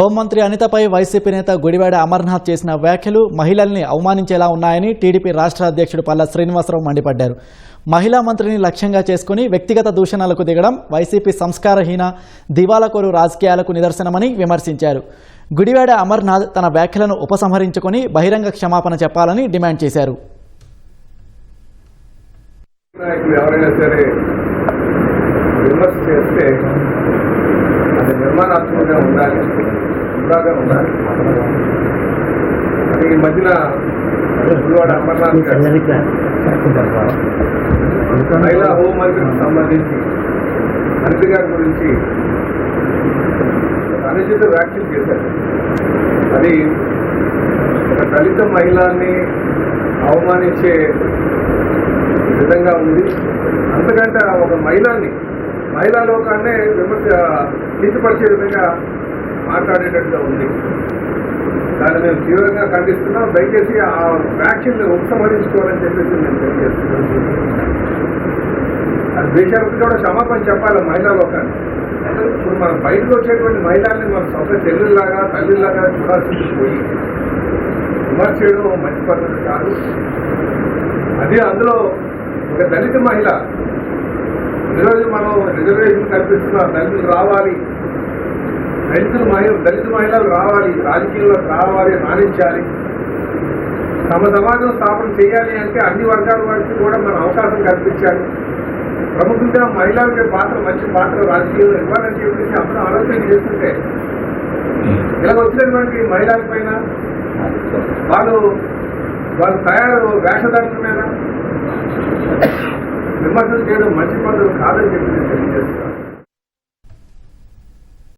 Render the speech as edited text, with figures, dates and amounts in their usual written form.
హోంమంత్రి అనితపై వైసీపీ నేత గుడివాడ అమర్నాథ్ చేసిన వ్యాఖ్యలు మహిళల్ని అవమానించేలా ఉన్నాయని టీడీపీ రాష్ట్ర అధ్యక్షుడు పల్లా శ్రీనివాసరావు మండిపడ్డారు. మహిళా మంత్రిని లక్ష్యంగా చేసుకుని వ్యక్తిగత దూషణలకు దిగడం వైసీపీ సంస్కారహీన దివాలాకోరు రాజకీయాలకు నిదర్శనమని విమర్శించారు. గుడివాడ అమర్నాథ్ తన వ్యాఖ్యలను ఉపసంహరించుకొని బహిరంగ క్షమాపణ చెప్పాలని డిమాండ్ చేశారు. నిర్మాణాత్మకంగా ఉండాలి, హుందాగా ఉండాలి. అది ఈ మధ్యన గుడివాడ అమర్నాథ్ మహిళా హోంమంత్రికి సంబంధించి మంత్రి గారి గురించి అనుచిత వ్యాఖ్యలు చేశారు. అది ఒక దళిత మహిళల్ని అవమానించే విధంగా ఉంది. అంతకంటే ఒక మహిళా లోకాన్నే కించపరిచే విధంగా మాట్లాడేటట్టుగా ఉంది. దాన్ని మేము తీవ్రంగా ఖండిస్తున్నాం. దయచేసి ఆ వ్యాఖ్యల్ని ఉపసంహరించుకోవాలని చెప్పేసి మేము తెలియజేస్తున్నాం. అది దేశానికి కూడా క్షమాపణ చెప్పాలి మహిళా లోకాన్ని. ఇప్పుడు మనం బయటకు వచ్చేటువంటి మహిళల్ని మన సొంత చెల్లెల్లాగా తల్లిలాగా చూడాల్సింది పోయి విమర్శ చేయడం మంచి పద్ధతి కాదు. అదే అందులో ఒక దళిత మహిళ ఈరోజు మనం రిజర్వేషన్ కల్పిస్తున్నాం. దళితులు రావాలి, దళిత మహిళలు రావాలి, రాజకీయంలో రావాలి, రాణించాలి, తమ సమాజం స్థాపన చేయాలి అంటే అన్ని వర్గాల వారికి కూడా మనం అవకాశం కల్పించాలి. ప్రముఖంగా మహిళలకి మంచి పాత్ర రాజకీయంలో ఇవ్వాలని చెప్పేసి అందరూ ఆలోచన చేస్తుంటే ఇలా వచ్చినటువంటి మహిళల పైన వాళ్ళ తయారు వేషధారణ మీద విమర్శలు చేయడం మంచి పద్ధతులు కాదని చెప్పి నేను తెలియజేస్తున్నాను.